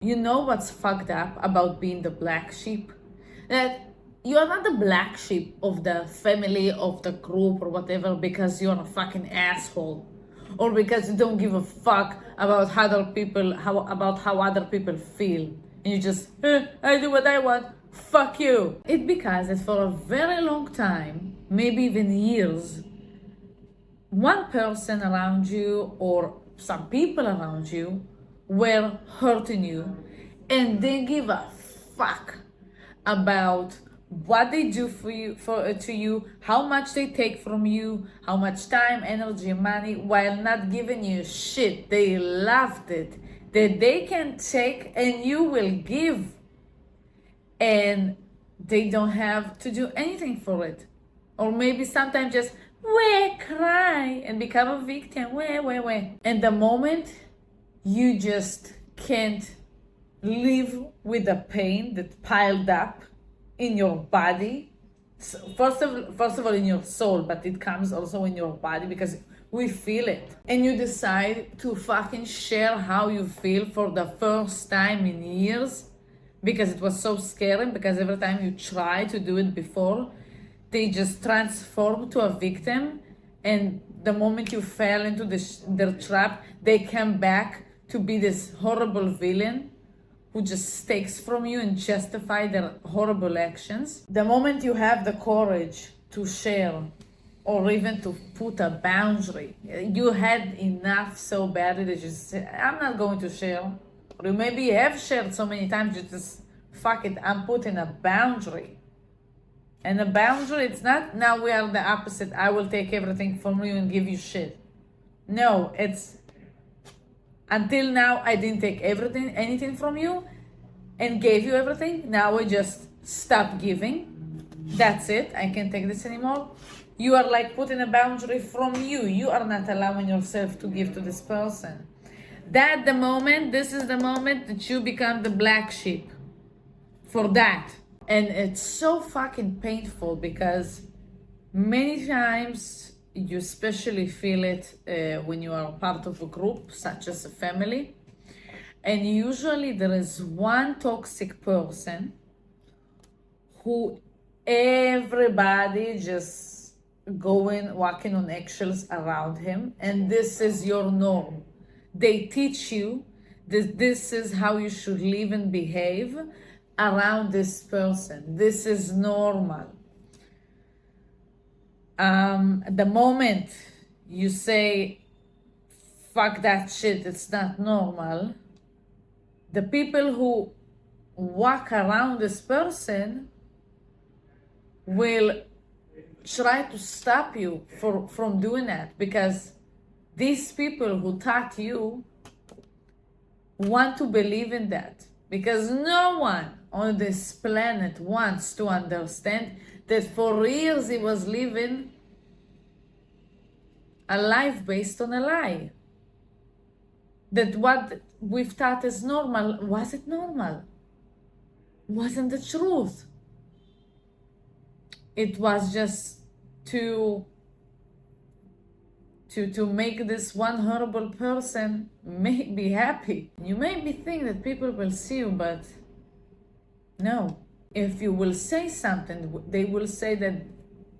You know what's fucked up about being the black sheep? That you are not the black sheep of the family, of the group, or whatever because you're a fucking asshole. Or because you don't give a fuck about how other people feel. And you just, I do what I want, fuck you. It's because that for a very long time, maybe even years, one person around you or some people around you were hurting you and they give a fuck about what they do for you to you, how much they take from you, how much time, energy, money, while not giving you shit. They loved it that they can take and you will give, and they don't have to do anything for it. Or maybe sometimes just cry and become a victim. And the moment you just can't live with the pain that piled up in your body, so first of all in your soul, but it comes also in your body because we feel it, and you decide to fucking share how you feel for the first time in years because it was so scary, because every time you try to do it before, they just transform to a victim, and the moment you fell into their trap, they come back to be this horrible villain who just takes from you and justify their horrible actions. The moment you have the courage to share or even to put a boundary, you had enough so badly that you say, I'm not going to share. Or you maybe have shared so many times, you just, fuck it, I'm putting a boundary. And a boundary, it's not now we are the opposite, I will take everything from you and give you shit. No, it's until now I didn't take anything from you and gave you everything. Now I just stop giving. That's it. I can't take this anymore. You are like putting a boundary from you. You are not allowing yourself to give to this person. This is the moment that you become the black sheep for that. And it's so fucking painful because many times you especially feel it when you are part of a group, such as a family. And usually there is one toxic person who everybody just walking on eggshells around him. And this is your norm. They teach you that this is how you should live and behave around this person. This is normal. The moment you say, fuck that shit, it's not normal, the people who walk around this person will try to stop you from doing that, because these people who taught you want to believe in that, because no one on this planet wants to understand that for years he was living a life based on a lie. That what we've thought is normal wasn't normal, wasn't the truth. It was just to make this one horrible person be happy. You maybe think that people will see you, but no. If you will say something, they will say that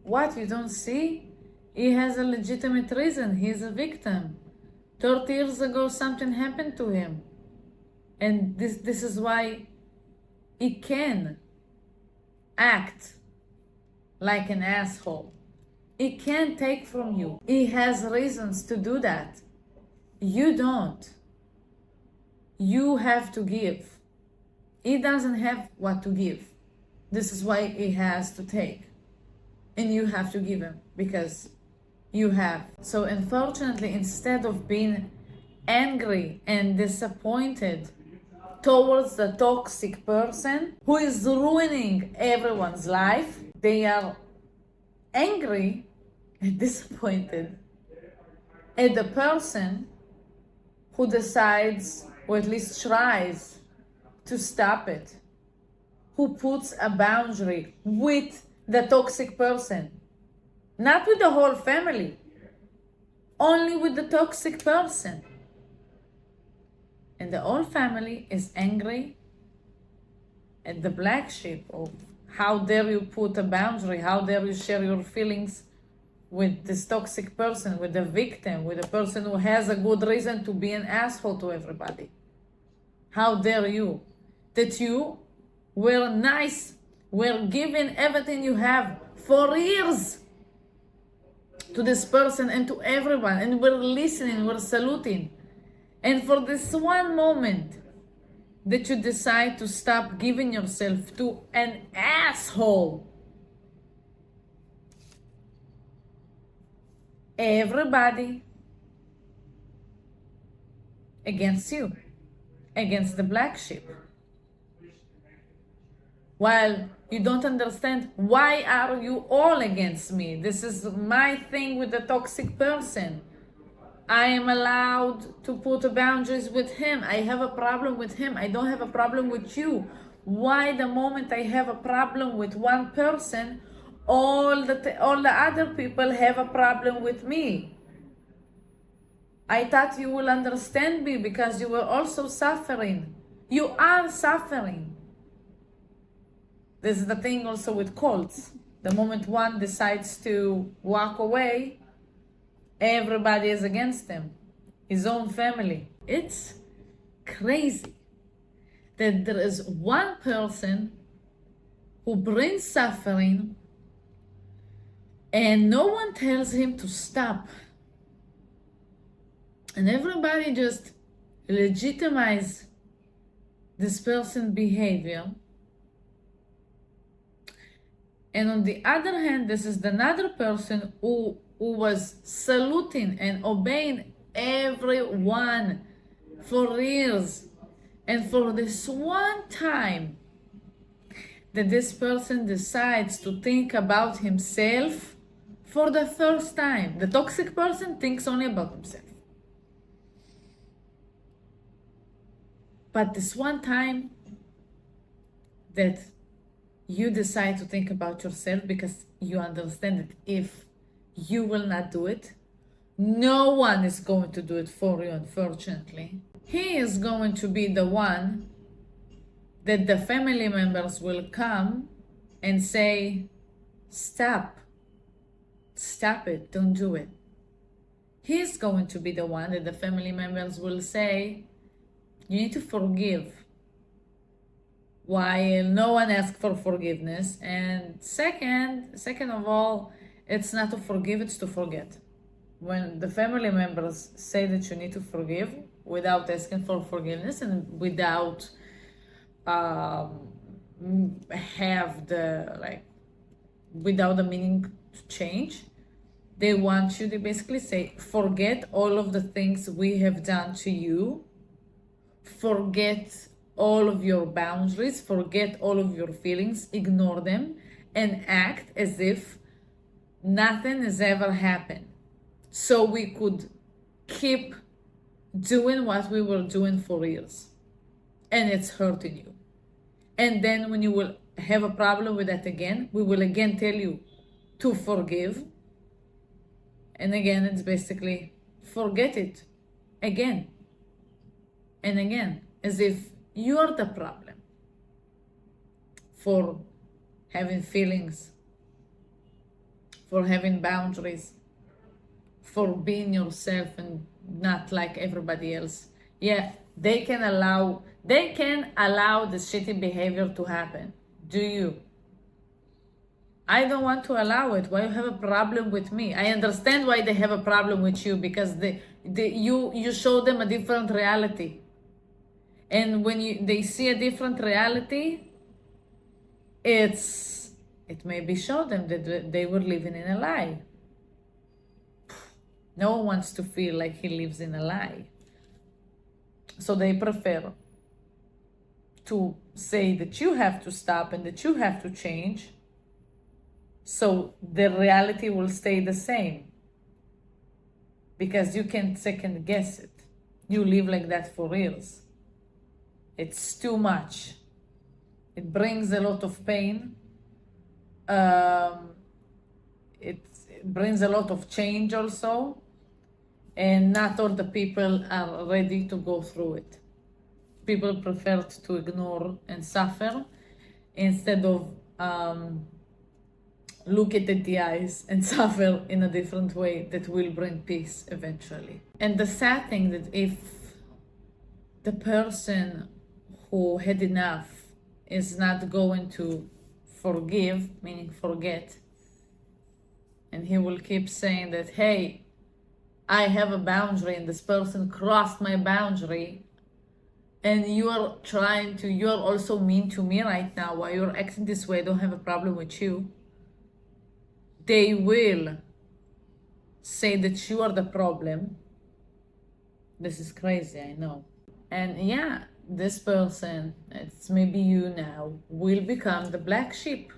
what you don't see, he has a legitimate reason. He's a victim. 30 years ago, something happened to him. And this is why he can act like an asshole. He can take from you. He has reasons to do that. You don't. You have to give. He doesn't have what to give. This is why he has to take. And you have to give him because you have. So unfortunately, instead of being angry and disappointed towards the toxic person who is ruining everyone's life, they are angry and disappointed at the person who decides, or at least tries, to stop it, who puts a boundary with the toxic person, not with the whole family, only with the toxic person. And the whole family is angry at the black sheep of how dare you put a boundary, how dare you share your feelings with this toxic person, with the victim, with the person who has a good reason to be an asshole to everybody. How dare you? That you were nice, were giving everything you have for years to this person and to everyone, and we're listening, we're saluting. And for this one moment that you decide to stop giving yourself to an asshole, everybody against you, against the black sheep. While you don't understand, why are you all against me? This is my thing with the toxic person. I am allowed to put boundaries with him. I have a problem with him. I don't have a problem with you. Why the moment I have a problem with one person, all the other people have a problem with me? I thought you will understand me because you were also suffering. You are suffering. This is the thing also with cults. The moment one decides to walk away, everybody is against him, his own family. It's crazy that there is one person who brings suffering and no one tells him to stop. And everybody just legitimize this person's behavior. And on the other hand, this is another person who was saluting and obeying everyone for years. And for this one time that this person decides to think about himself for the first time, the toxic person thinks only about himself. But this one time that you decide to think about yourself because you understand that if you will not do it, no one is going to do it for you, unfortunately. He is going to be the one that the family members will come and say, stop it, don't do it. He's going to be the one that the family members will say, you need to forgive, while no one asks for forgiveness. And second of all, it's not to forgive, it's to forget. When the family members say that you need to forgive without asking for forgiveness and without without the meaning to change, they want you to basically say, forget all of the things we have done to you, forget all of your boundaries, forget all of your feelings, ignore them, and act as if nothing has ever happened. So we could keep doing what we were doing for years. And it's hurting you. And then when you will have a problem with that again, we will again tell you to forgive. And again, it's basically forget it again and again, as if you're the problem for having feelings, for having boundaries, for being yourself and not like everybody else. Yeah, they can allow the shitty behavior to happen. Do you? I don't want to allow it. Why you have a problem with me? I understand why they have a problem with you, because you show them a different reality. And when they see a different reality, it maybe show them that they were living in a lie. No one wants to feel like he lives in a lie. So they prefer to say that you have to stop and that you have to change, so the reality will stay the same. Because you can't second guess it. You live like that for years. It's too much. It brings a lot of pain. It brings a lot of change also. And not all the people are ready to go through it. people preferred to ignore and suffer instead of look it at the eyes and suffer in a different way that will bring peace eventually. And the sad thing that if the person who had enough is not going to forgive, meaning forget, and he will keep saying that, hey, I have a boundary and this person crossed my boundary, and you're also mean to me right now, while you're acting this way, I don't have a problem with you. They will say that you are the problem. This is crazy, I know. And yeah, this person, it's maybe you now, will become the black sheep.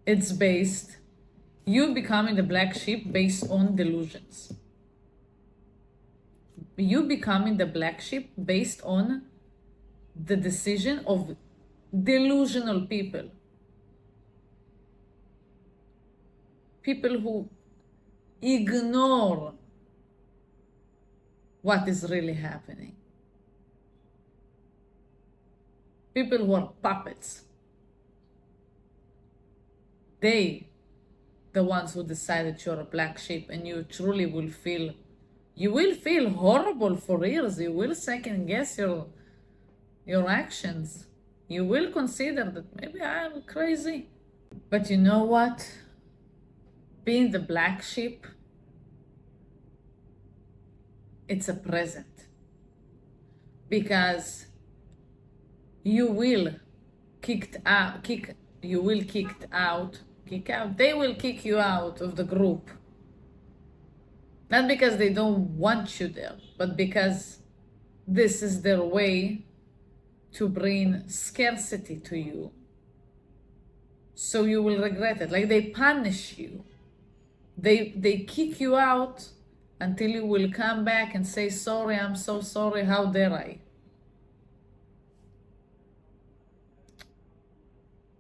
It's based, you becoming the black sheep based on delusions. You becoming the black sheep based on the decision of delusional people. People who ignore what is really happening. People who are puppets. They, the ones who decided you're a black sheep, and you truly will feel, you will feel horrible for years. You will second guess your actions. You will consider that maybe I'm crazy. But you know what? Being the black sheep, it's a present. Because you will they will kick you out of the group. Not because they don't want you there, but because this is their way to bring scarcity to you. So you will regret it. Like, they punish you. They kick you out until you will come back and say, sorry, I'm so sorry, how dare I?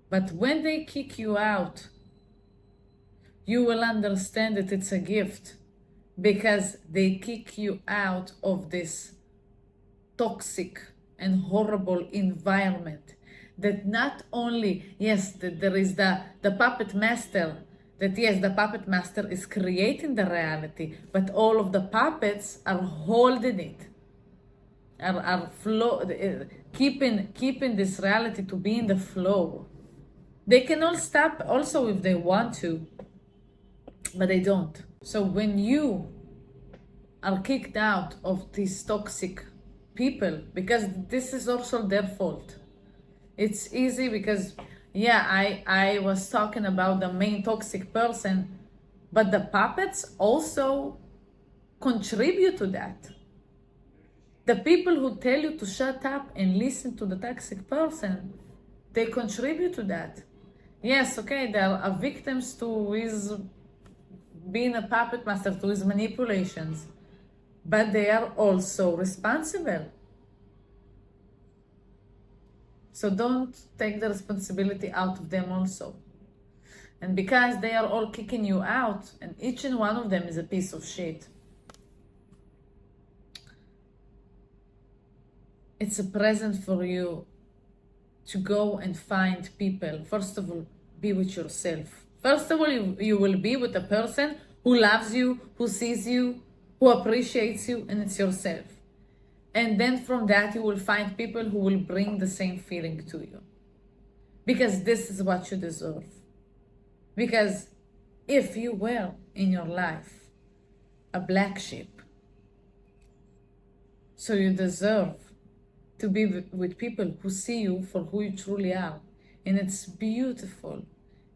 But when they kick you out, you will understand that it's a gift, because they kick you out of this toxic and horrible environment that not only, yes, there is the puppet master, that yes, the puppet master is creating the reality, but all of the puppets are holding it, keeping this reality to be in the flow. They can all stop also if they want to, but they don't. So when you are kicked out of these toxic people, because this is also their fault. It's easy because, yeah, I was talking about the main toxic person, but the puppets also contribute to that. The people who tell you to shut up and listen to the toxic person, they contribute to that. Yes, okay, they are victims to his being a puppet master, to his manipulations, but they are also responsible. So don't take the responsibility out of them also. And because they are all kicking you out, and each and one of them is a piece of shit, it's a present for you to go and find people. First of all, be with yourself. First of all, you will be with a person who loves you, who sees you, who appreciates you, and it's yourself. And then from that, you will find people who will bring the same feeling to you. Because this is what you deserve. Because if you were in your life a black sheep, so you deserve to be with people who see you for who you truly are. And it's beautiful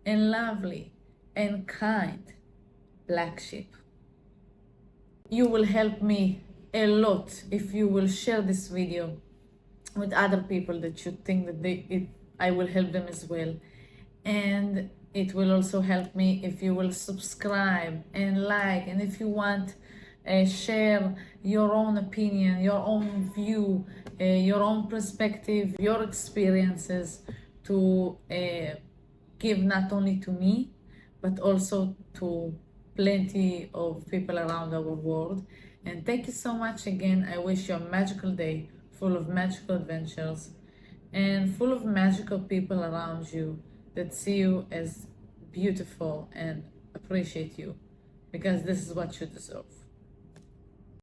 and lovely and kind black sheep. You will help me a lot if you will share this video with other people that you think that I will help them as well. And it will also help me if you will subscribe and like, and if you want, share your own opinion, your own view, your own perspective, your experiences, to give not only to me, but also to plenty of people around our world. And thank you so much again. I wish you a magical day full of magical adventures and full of magical people around you that see you as beautiful and appreciate you because this is what you deserve.